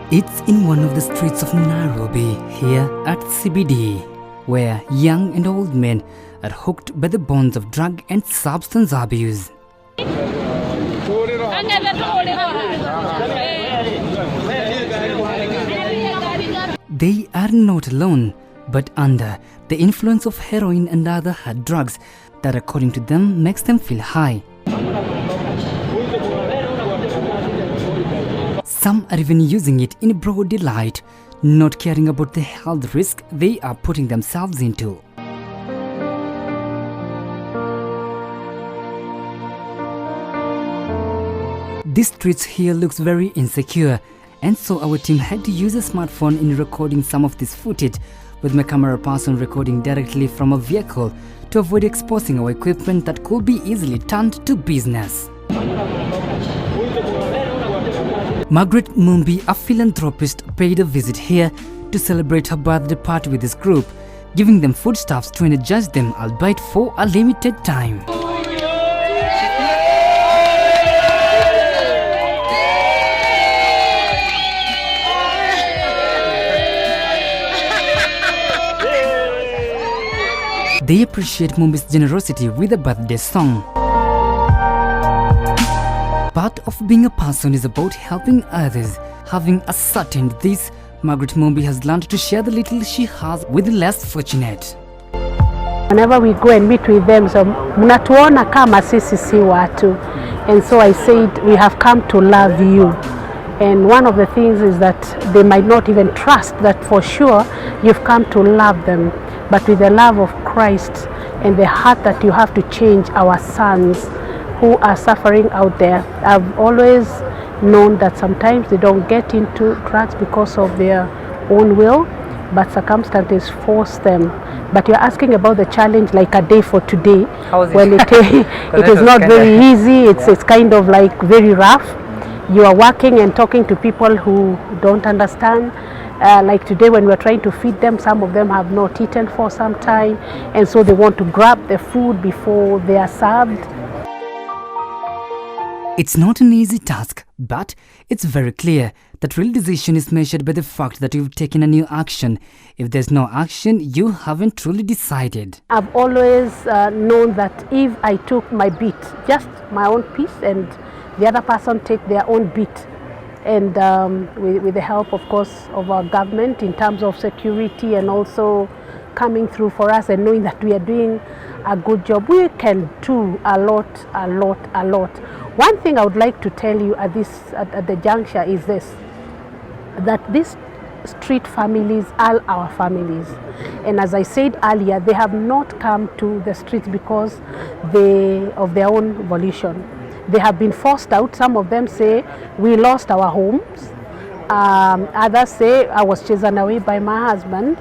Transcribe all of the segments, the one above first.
It's in one of the streets of Nairobi, here at CBD, where young and old men are hooked by the bonds of drug and substance abuse. They are not alone, but under the influence of heroin and other hard drugs that, according to them, makes them feel high. Some are even using it in broad daylight, not caring about the health risk they are putting themselves into. This streets here looks very insecure, and so our team had to use a smartphone in recording some of this footage, with my camera person recording directly from a vehicle to avoid exposing our equipment that could be easily turned to business. Margaret Mumbi, a philanthropist, paid a visit here to celebrate her birthday party with this group, giving them foodstuffs to energize them, albeit for a limited time. They appreciate Mumbi's generosity with a birthday song. Part of being a person is about helping others. Having ascertained this, Margaret Mumbi has learned to share the little she has with the less fortunate. Whenever we go and meet with them, so mnatuona kama sisi si watu. And so I said, we have come to love you. And one of the things is that they might not even trust that for sure you've come to love them. But with the love of Christ and the heart that you have to change our sons who are suffering out there. I've always known that sometimes they don't get into drugs because of their own will, but circumstances force them. But you're asking about the challenge like a day for today. How is it? Well, it is not very easy. It's kind of like very rough. You are working and talking to people who don't understand. Like today when we're trying to feed them, some of them have not eaten for some time, and so they want to grab the food before they are served. It's not an easy task, but it's very clear that real decision is measured by the fact that you've taken a new action. If there's no action, you haven't truly decided. I've always known that if I took my beat, just my own piece, and the other person take their own beat, and with the help, of course, of our government in terms of security and also coming through for us and knowing that we are doing a good job, we can do a lot. One thing I would like to tell you at the juncture is this, that these street families are our families. And as I said earlier, they have not come to the streets because of their own volition. They have been forced out. Some of them say, we lost our homes. Others say, I was chased away by my husband.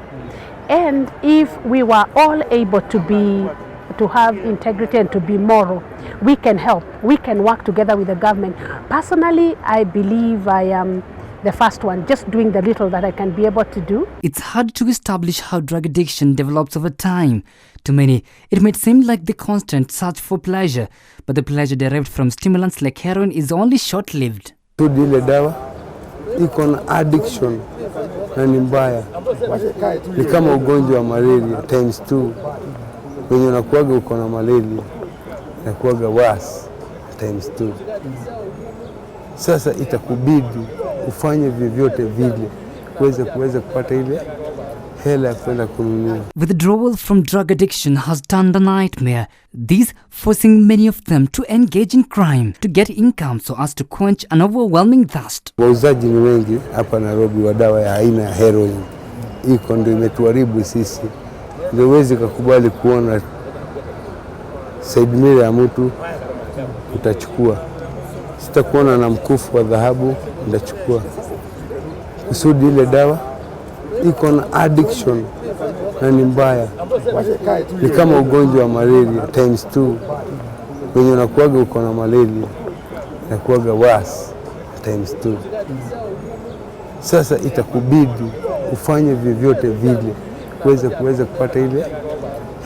And if we were all able to have integrity and to be moral, we can help. We can work together with the government. Personally, I believe I am the first one, just doing the little that I can be able to do. It's hard to establish how drug addiction develops over time. To many, it might seem like the constant search for pleasure, but the pleasure derived from stimulants like heroin is only short-lived. Ile dawa iko na addiction na ni mbaya. Ni kama ugonjwa wa malaria times 2. Wenye unakuwaga uko na malaria unakuwaga worse times 2. Sasa itakubidi ufanye vyovyote vile kuweza kupata ile hela ya kwenda kununua. Withdrawal from drug addiction has turned a nightmare, this forcing many of them to engage in crime to get income so as to quench an overwhelming thirst. Wauzaji ni wengi hapa Nairobi wa dawa ya aina ya heroin. Iko ndio imetuharibu sisi. Ndio huwezi kukubali kuona side mirror ya mtu utachukua. Sitakuona na mkufu wa dhahabu ndachukua. Kusudi ile dawa iko na addiction na ni mbaya. Ni kama ugonjwa wa malaria times 2. Wenye unakuwaga uko na malaria unakuwaga worse times 2. Sasa itakubidi ufanye vyovyote vile kuweza kupata ile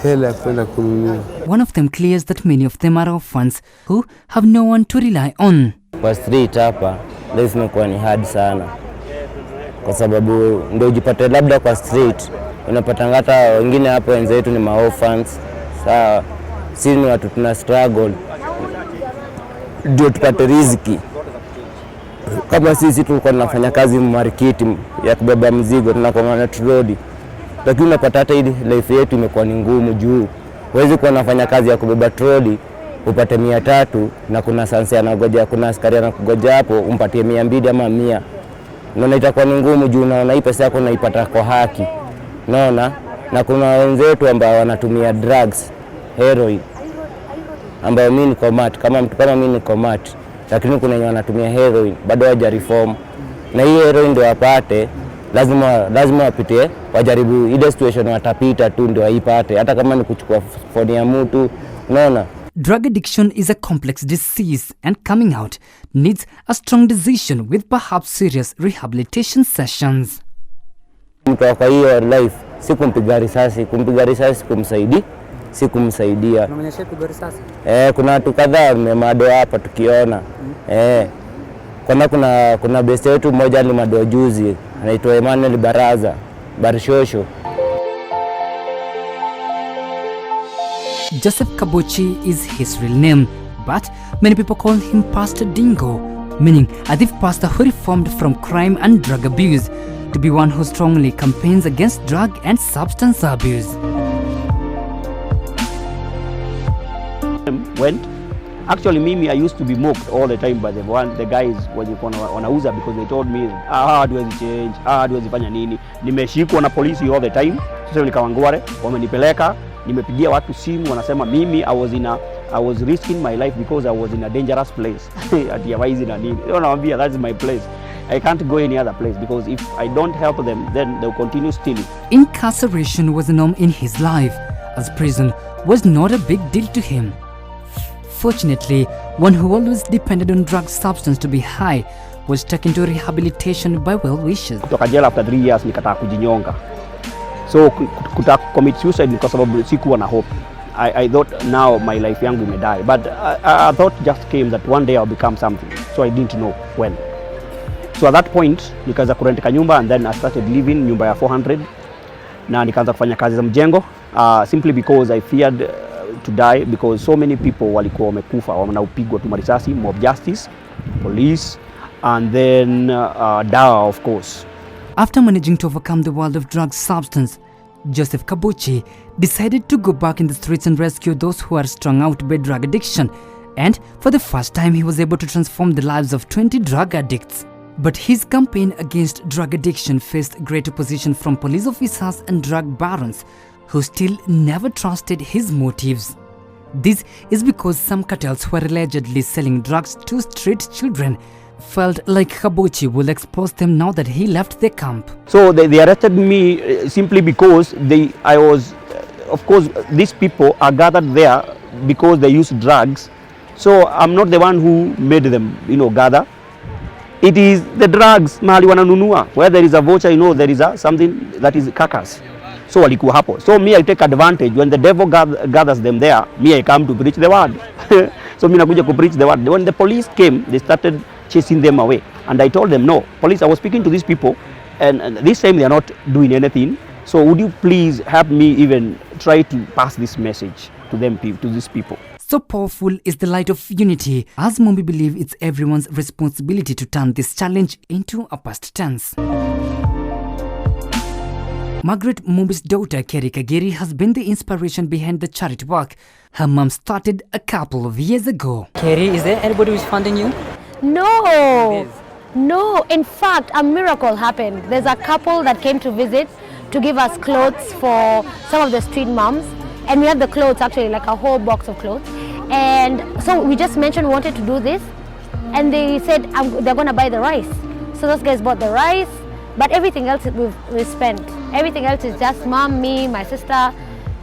hela ya kwenda kununua. One of them clears that many of them are orphans who have no one to rely on. Kwa street hapa lazima kuwa ni hard sana. kwa sababu ndio ujipate labda kwa street unapata hata wengine hapo wenzetu ni ma-orphans. Sawa, sisi ni watu tuna struggle ndio tupate riziki. Kama sisi tulikuwa tunafanya kazi marikiti ya kubeba mzigo tunakuwa na troli, lakini unapata hata hii life yetu imekuwa ni ngumu juu huwezi kuwa unafanya kazi ya kubeba troli upate 300 na kuna sansi anagoja, kuna askari anakugoja hapo umpatie 200 ama 100. Unaona itakuwa ni ngumu juu unaona hii pesa yako unaipata kwa haki. Unaona, na kuna wenzetu ambao wanatumia drugs, heroin, ambao mimi niko mat, kama mtu kama mimi niko mat, lakini kuna wenye wanatumia heroin bado hawaja reform. Na hii heroin ndio wapate lazima wapitie, wajaribu ile situation watapita tu ndio waipate, hata kama ni kuchukua phone ya mtu. Unaona, drug addiction is a complex disease and coming out needs a strong decision with perhaps serious rehabilitation sessions. Mtu kwa hiyo life si kumpiga risasi kumsaidia. Unamonyesha kupiga risasi? Kuna watu kadhaa mado hapa tukiona. Kuna best yetu mmoja alimado juzi anaitwa Emmanuel Barishosho. Joseph Kabuchi is his real name, but many people call him Pastor Dingo, meaning a thief pastor who reformed from crime and drug abuse to be one who strongly campaigns against drug and substance abuse. Went. Actually, I used to be mocked all the time by the guys wanauza because they told me, hatuwezi change, hatuwezi fanya nini. Nimeshikwa na polisi all the time. Sasa nikawangware, wamenipeleka, nimepigia watu simu wanasema mimi I was risking my life because I was in a dangerous place. Ati waizi na nini. Naambia that's my place. I can't go any other place because if I don't help them then they'll continue stealing. Incarceration was a norm in his life, as prison was not a big deal to him. Fortunately, one who always depended on drug substance to be high was taken to rehabilitation by well-wishers. Kutoka jela after 3 years nikataa kujinyonga. So commit suicide kwa sababu sikuwa na hope. I thought now my life yangu imedie, but I thought just came that one day I'll become something. So I didn't know when. So at that point nikaanza kurent nyumba and then I started living nyumba ya 400 na nikaanza kufanya kazi za mjengo simply because I feared to die because so many people walikuwa wamekufa wanaupigwa tu marisasi, mob justice, police and then dawa of course. After managing to overcome the world of drug substance, Joseph Kabuchi decided to go back in the streets and rescue those who are strung out by drug addiction, and for the first time he was able to transform the lives of 20 drug addicts. But his campaign against drug addiction faced great opposition from police officers and drug barons who still never trusted his motives. This is because some cartels who were allegedly selling drugs to street children felt like Kabuchi will expose them now that he left the camp. So they arrested me simply because of course these people are gathered there because they use drugs. So I'm not the one who made them, gather. It is the drugs mahali wananunua. Where there is a voucher, there is something that is carcass. So walikuwa hapo. So me I take advantage when the devil gathers them there. Me I come to preach the word. So me nakuja ku preach the word. When the police came, they started chasing them away. And I told them, no, police, I was speaking to these people and this time they are not doing anything. So would you please help me even try to pass this message to them, to these people? So powerful is the light of unity, as Mumbi believe it's everyone's responsibility to turn this challenge into a past tense. Margaret Mumbi's daughter, Kerry Kagiri, has been the inspiration behind the charity work her mom started a couple of years ago. Kerry, is there anybody who's funding you? No, no. In fact, a miracle happened. There's a couple that came to visit to give us clothes for some of the street moms. And we had the clothes, actually, like a whole box of clothes. And so we just mentioned we wanted to do this. And they said they're going to buy the rice. So those guys bought the rice. But everything else we've spent. Everything else is just mom, me, my sister,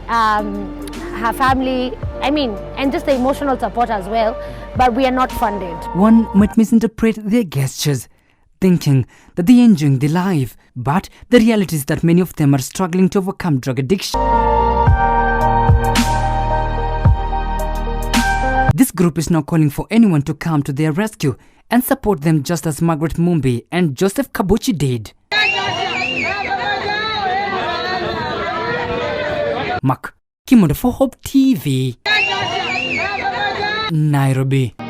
her family. And just the emotional support as well. But we are not funded. One might misinterpret their gestures, thinking that they're enjoying their life. But the reality is that many of them are struggling to overcome drug addiction. This group is now calling for anyone to come to their rescue and support them just as Margaret Mumbi and Joseph Kabuchi did. Mark Kimondo for Hope TV, Nairobi.